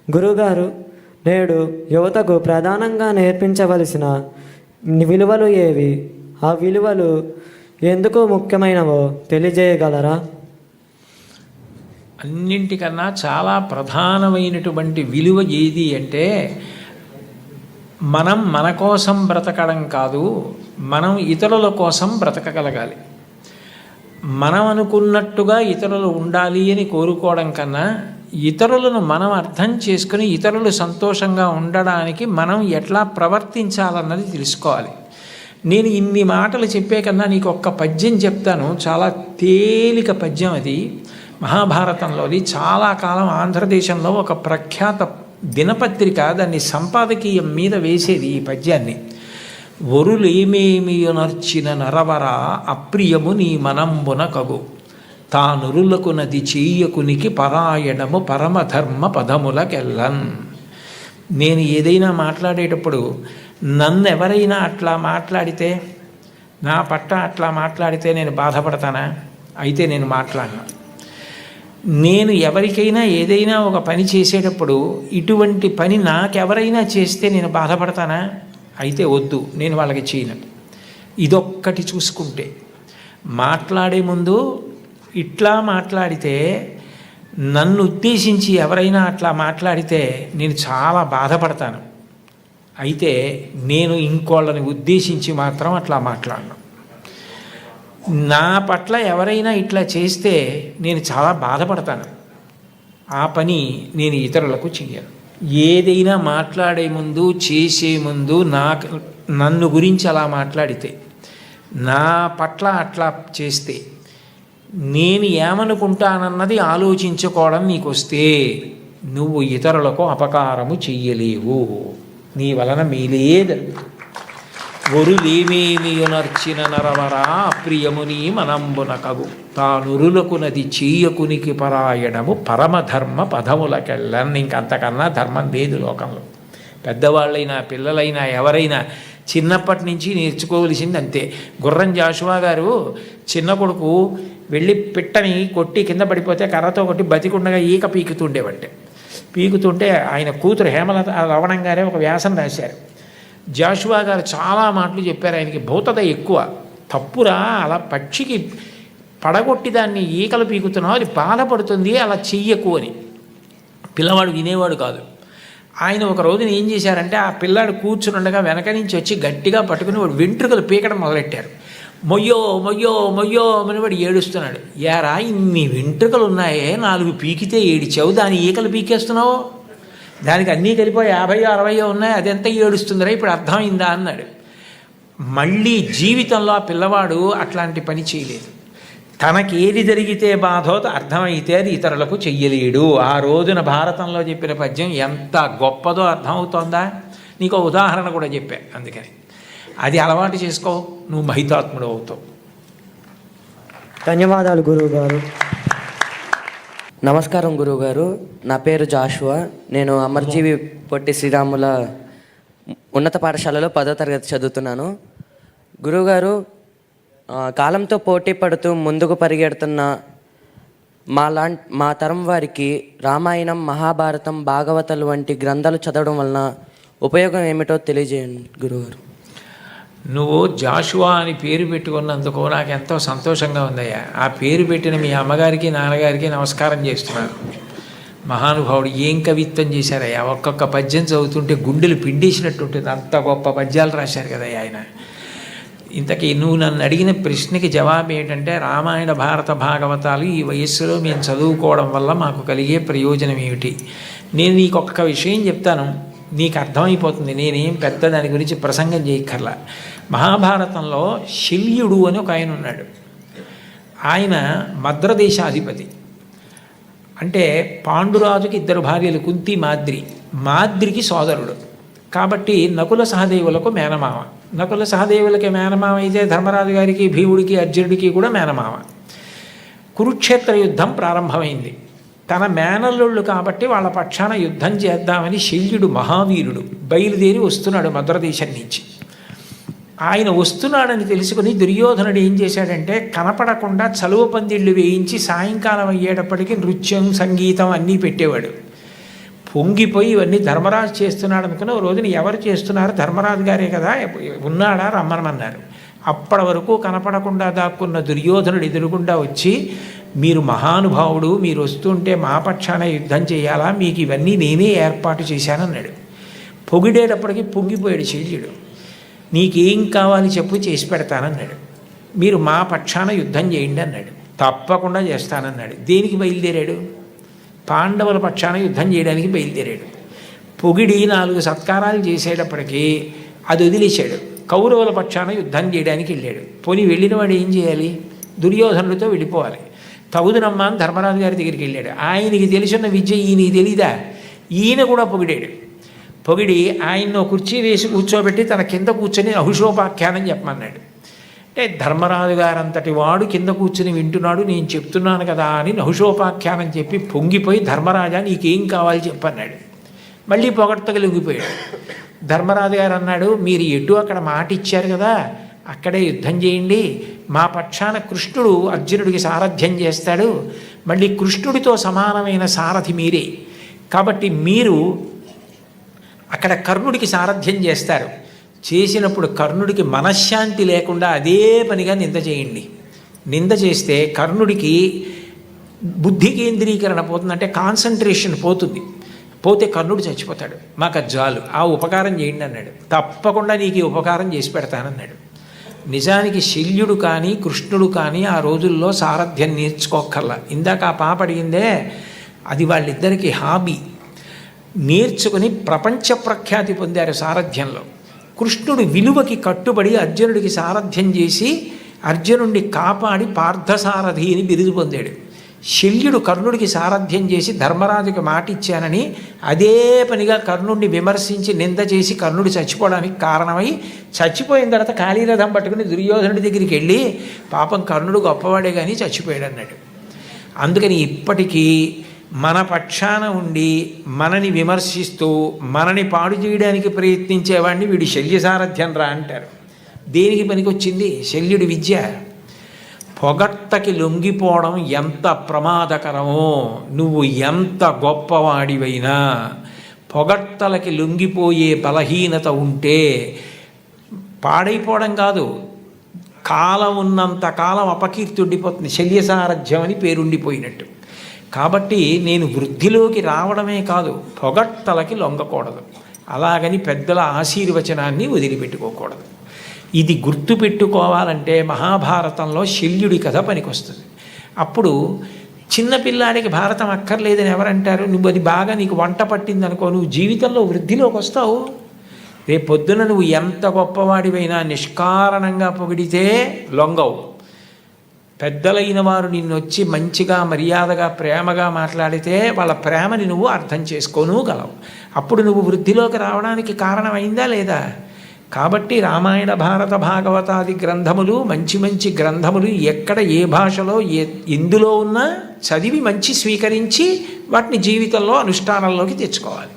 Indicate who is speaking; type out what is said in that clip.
Speaker 1: గురుగారు, నేడు యువతకు ప్రధానంగా నేర్పించవలసిన విలువలు ఏవి? ఆ విలువలు ఎందుకు ముఖ్యమైనవో తెలియజేయగలరా?
Speaker 2: అన్నింటికన్నా చాలా ప్రధానమైనటువంటి విలువ ఏది అంటే, మనం మన కోసం బ్రతకడం కాదు, మనం ఇతరుల కోసం బ్రతకగలగాలి. మనం అనుకున్నట్టుగా ఇతరులు ఉండాలి అని కోరుకోవడం కన్నా, ఇతరులను మనం అర్థం చేసుకుని ఇతరులు సంతోషంగా ఉండడానికి మనం ఎట్లా ప్రవర్తించాలన్నది తెలుసుకోవాలి. నేను ఇన్ని మాటలు చెప్పే కన్నా నీకు ఒక్క పద్యం చెప్తాను. చాలా తేలిక పద్యం అది. మహాభారతంలోది చాలా కాలం ఆంధ్రదేశంలో ఒక ప్రఖ్యాత దినపత్రిక దాన్ని సంపాదకీయం మీద వేసేది ఈ పద్యాన్ని. ఒరులేమేమియునర్చిన నరవర అప్రియము నీ మనంబున కగు, తానురులకు నది చెయ్యకునికి పరాయణము పరమధర్మ పదములకెల్లన్. నేను ఏదైనా మాట్లాడేటప్పుడు నన్ను ఎవరైనా అట్లా మాట్లాడితే, నా పట్ల అట్లా మాట్లాడితే నేను బాధపడతానా? అయితే నేను మాట్లాడను. నేను ఎవరికైనా ఏదైనా ఒక పని చేసేటప్పుడు ఇటువంటి పని నాకెవరైనా చేస్తే నేను బాధపడతానా? అయితే వద్దు, నేను వాళ్ళకి చేయను. ఇదొక్కటి చూసుకుంటే, మాట్లాడే ముందు ఇట్లా మాట్లాడితే, నన్ను ఉద్దేశించి ఎవరైనా అట్లా మాట్లాడితే నేను చాలా బాధపడతాను. అయితే నేను ఇంకోళ్ళని ఉద్దేశించి మాత్రం అట్లా మాట్లాడను. నా పట్ల ఎవరైనా ఇట్లా చేస్తే నేను చాలా బాధపడతాను. ఆ పని నేను ఇతరులకు చెయ్యను. ఏదైనా మాట్లాడే ముందు, చేసే ముందు నన్ను గురించి అలా మాట్లాడితే, నా పట్ల అట్లా చేస్తే, నేను ఏమనుకుంటానన్నది ఆలోచించుకోవడం నీకు వస్తే నువ్వు ఇతరులకు అపకారము చెయ్యలేవు. నీ వలన మేలే జరుగుతుంది. ఒరులేమేమియునర్చిన నరవరా అప్రియముని మనంబున కగు, తానురులకు నది చెయ్యకునికి పరాయణము పరమధర్మ పదములకెళ్ళన్. ఇంకంతకన్నా ధర్మం లేదు లోకంలో. పెద్దవాళ్ళైనా పిల్లలైనా ఎవరైనా చిన్నప్పటి నుంచి నేర్చుకోవలసింది అంతే. గుర్రం జాషువా గారు చిన్న కొడుకు వెళ్ళి పిట్టని కొట్టి కింద పడిపోతే కర్రతో కొట్టి బతికుండగా ఈక పీకుతుండేవంటే, పీకుతుంటే ఆయన కూతురు హేమలత రవణం గారే ఒక వ్యాసం రాశారు. జాషువా గారు చాలా మాటలు చెప్పారు. ఆయనకి భౌతత ఎక్కువ. తప్పురా, అలా పక్షికి పడగొట్టి దాన్ని ఈకలు పీకుతున్నావు, అది బాధపడుతుంది, అలా చెయ్యకు అని. పిల్లవాడు వినేవాడు కాదు. ఆయన ఒక రోజున ఏం చేశారంటే, ఆ పిల్లాడు కూర్చునుండగా వెనక నుంచి వచ్చి గట్టిగా పట్టుకుని వాడు వెంట్రుకలు పీకడం మొదలెట్టారు. మొయ్యో మొయ్యో మొయ్యో అని వాడు ఏడుస్తున్నాడు. యారా, ఇన్ని వెంట్రుకలు ఉన్నాయే, 4 పీకితే ఏడిచావు, దాని ఈకలు పీకేస్తున్నావు, దానికి అన్నీ కలిపోయి 50-60 ఉన్నాయి, అదెంత ఏడుస్తుందిరా, ఇప్పుడు అర్థమైందా అన్నాడు. మళ్ళీ జీవితంలో ఆ పిల్లవాడు అట్లాంటి పని చేయలేదు. తనకేది జరిగితే బాధో అర్థమైతే అది ఇతరులకు చెయ్యలేడు. ఆ రోజున భారతంలో చెప్పిన పద్యం ఎంత గొప్పదో అర్థమవుతోందా? నీకు ఉదాహరణ కూడా చెప్పా. అందుకని అది అలవాటు చేసుకో, నువ్వు మహితాత్ముడు అవుతావు.
Speaker 1: ధన్యవాదాలు గురువుగారు.
Speaker 3: నమస్కారం గురువుగారు. నా పేరు జాషువా. నేను అమర్జీవి పొట్టి శ్రీరాముల ఉన్నత పాఠశాలలో 10వ తరగతి చదువుతున్నాను. గురువుగారు, కాలంతో పోటీ పడుతూ ముందుకు పరిగెడుతున్న మా తరం వారికి రామాయణం, మహాభారతం, భాగవతాలు వంటి గ్రంథాలు చదవడం వలన ఉపయోగం ఏమిటో తెలియజేయండి గురువుగారు.
Speaker 2: నువ్వు జాషువా అని పేరు పెట్టుకున్నందుకు నాకు ఎంతో సంతోషంగా ఉందయ్యా. ఆ పేరు పెట్టిన మీ అమ్మగారికి నాన్నగారికి నమస్కారం చేస్తున్నాను. మహానుభావుడు ఏం కవిత్వం చేశారయ్యా. ఒక్కొక్క పద్యం చదువుతుంటే గుండెలు పిండేసినట్టు ఉంటుంది. అంత గొప్ప పద్యాలు రాశారు కదయ్యా ఆయన. ఇంతకీ నువ్వు నన్ను అడిగిన ప్రశ్నకి జవాబు ఏంటంటే, రామాయణ, భారత, భాగవతాలు ఈ వయస్సులో మేము చదువుకోవడం వల్ల మాకు కలిగే ప్రయోజనం ఏమిటి? నేను నీకు ఒక్క విషయం చెప్తాను, నీకు అర్థమైపోతుంది. నేనేం పెద్ద దాని గురించి ప్రసంగం చేయక్కర్లా. మహాభారతంలో శల్యుడు అని ఒక ఆయన ఉన్నాడు. ఆయన మద్రదేశాధిపతి. అంటే పాండురాజుకి 2 భార్యలు, కుంతి, మాద్రి. మాద్రికి సోదరుడు కాబట్టి నకుల సహదేవులకు మేనమామ. నకుల సహదేవులకి మేనమామ అయితే ధర్మరాజు గారికి, భీముడికి, అర్జునుడికి కూడా మేనమామ. కురుక్షేత్ర యుద్ధం ప్రారంభమైంది. తన మేనల్లుళ్ళు కాబట్టి వాళ్ళ పక్షాన యుద్ధం చేద్దామని శల్యుడు మహావీరుడు బయలుదేరి వస్తున్నాడు మద్రదేశం నుంచి. ఆయన వస్తున్నాడని తెలుసుకుని దుర్యోధనుడు ఏం చేశాడంటే, కనపడకుండా చలువ పందిళ్ళు వేయించి సాయంకాలం అయ్యేటప్పటికీ నృత్యం, సంగీతం అన్నీ పెట్టేవాడు. పొంగిపోయి ఇవన్నీ ధర్మరాజు చేస్తున్నాడు అనుకుని ఓ రోజున ఎవరు చేస్తున్నారు, ధర్మరాజు గారే కదా, ఉన్నాడా రమ్మనమన్నారు. అప్పటి వరకు కనపడకుండా దాక్కున్న దుర్యోధనుడు ఎదురుగుండా వచ్చి, మీరు మహానుభావుడు, మీరు వస్తుంటే మా పక్షాన యుద్ధం చేయాలా, మీకు ఇవన్నీ నేనే ఏర్పాటు చేశానన్నాడు. పొగిడేటప్పటికి పొంగిపోయాడు శల్యుడు. నీకేం కావాలి చెప్పు, చేసి పెడతానన్నాడు. మీరు మా పక్షాన యుద్ధం చేయండి అన్నాడు. తప్పకుండా చేస్తానన్నాడు. దేనికి బయలుదేరాడు? పాండవుల పక్షాన యుద్ధం చేయడానికి బయలుదేరాడు. పొగిడి 4 సత్కారాలు చేసేటప్పటికీ అది వదిలేశాడు. కౌరవుల పక్షాన యుద్ధం చేయడానికి వెళ్ళాడు. పోనీ వెళ్ళిన వాడు ఏం చేయాలి? దుర్యోధనుడితో వెళ్ళిపోవాలి. తగుదునమ్మా అని ధర్మరాజు గారి దగ్గరికి వెళ్ళాడు. ఆయనకి తెలిసిన విద్య ఈయనకి తెలీదా? ఈయన కూడా పొగిడాడు. పొగిడి ఆయన్ని కుర్చీ వేసి కూర్చోబెట్టి తన కింద కూర్చొని నహుషోపాఖ్యానం చెప్పమన్నాడు. అంటే ధర్మరాజు గారంతటి వాడు కింద కూర్చుని వింటున్నాడు, నేను చెప్తున్నాను కదా అని నహుషోపాఖ్యానం చెప్పి పొంగిపోయి, ధర్మరాజా నీకేం కావాలి చెప్పన్నాడు. మళ్ళీ పొగడ్తగా లొంగిపోయాడు. ధర్మరాజు గారు అన్నాడు, మీరు ఎటు అక్కడ మాట ఇచ్చారు కదా, అక్కడే యుద్ధం చేయండి. మా పక్షాన కృష్ణుడు అర్జునుడికి సారథ్యం చేస్తాడు. మళ్ళీ కృష్ణుడితో సమానమైన సారథి మీరే, కాబట్టి మీరు అక్కడ కర్ణుడికి సారథ్యం చేస్తారు. చేసినప్పుడు కర్ణుడికి మనశ్శాంతి లేకుండా అదే పనిగా నింద చేయండి. నింద చేస్తే కర్ణుడికి బుద్ధి కేంద్రీకరణ పోతుందంటే కాన్సన్ట్రేషన్ పోతుంది. పోతే కర్ణుడు చచ్చిపోతాడు. మాకు అది చాలు, ఆ ఉపకారం చేయండి అన్నాడు. తప్పకుండా నీకు ఈ ఉపకారం చేసి పెడతానన్నాడు. నిజానికి శల్యుడు కానీ కృష్ణుడు కానీ ఆ రోజుల్లో సారథ్యం నేర్చుకోక్కర్లా. ఇందాక ఆ పాప అడిగిందే, అది వాళ్ళిద్దరికీ హాబీ. నేర్చుకుని ప్రపంచ ప్రఖ్యాతి పొందారు సారథ్యంలో. కృష్ణుడు విలువకి కట్టుబడి అర్జునుడికి సారథ్యం చేసి అర్జునుడిని కాపాడి పార్థసారథి అని బిరుదు పొందాడు. శల్యుడు కర్ణుడికి సారథ్యం చేసి ధర్మరాజుకి మాట ఇచ్చానని అదే పనిగా కర్ణుడిని విమర్శించి నింద చేసి కర్ణుడు చచ్చిపోవడానికి కారణమై, చచ్చిపోయిన తర్వాత కాళీరథం పట్టుకుని దుర్యోధనుడి దగ్గరికి వెళ్ళి, పాపం కర్ణుడు గొప్పవాడే కానీ చచ్చిపోయాడు అన్నాడు. అందుకని ఇప్పటికీ మన పక్షాన ఉండి మనని విమర్శిస్తూ మనని పాడు చేయడానికి ప్రయత్నించేవాడిని వీడి శల్య సారథ్యం రా అంటారు. దేనికి పనికొచ్చింది శల్యుడి విద్య? పొగట్టకి లొంగిపోవడం ఎంత ప్రమాదకరమో, నువ్వు ఎంత గొప్పవాడివైనా పొగట్టలకి లొంగిపోయే బలహీనత ఉంటే పాడైపోవడం కాదు, కాలం ఉన్నంత కాలం అపకీర్తి శల్య సారథ్యం అని పేరుండిపోయినట్టు. కాబట్టి నేను వృద్ధిలోకి రావడమే కాదు, పొగట్టలకి లొంగకూడదు. అలాగని పెద్దల ఆశీర్వచనాన్ని వదిలిపెట్టుకోకూడదు. ఇది గుర్తుపెట్టుకోవాలంటే మహాభారతంలో శల్యుడి కథ పనికొస్తుంది. అప్పుడు చిన్నపిల్లాడికి భారతం అక్కర్లేదని ఎవరంటారు? నువ్వు అది బాగా నీకు వంట పట్టిందనుకో, నువ్వు జీవితంలో వృద్ధిలోకి వస్తావు. రేపు పొద్దున నువ్వు ఎంత గొప్పవాడివైనా నిష్కారణంగా పొగిడితే లొంగవు. పెద్దలైన వారు నిన్ను వచ్చి మంచిగా మర్యాదగా ప్రేమగా మాట్లాడితే వాళ్ళ ప్రేమని నువ్వు అర్థం చేసుకోను గలవు. అప్పుడు నువ్వు వృద్ధిలోకి రావడానికి కారణమైందా లేదా? కాబట్టి రామాయణ భారత భాగవతాది గ్రంథములు మంచి మంచి గ్రంథములు ఎక్కడ ఏ భాషలో ఎందులో ఉన్నా చదివి మంచి స్వీకరించి వాటిని జీవితంలో అనుష్ఠానంలోకి తెచ్చుకోవాలి.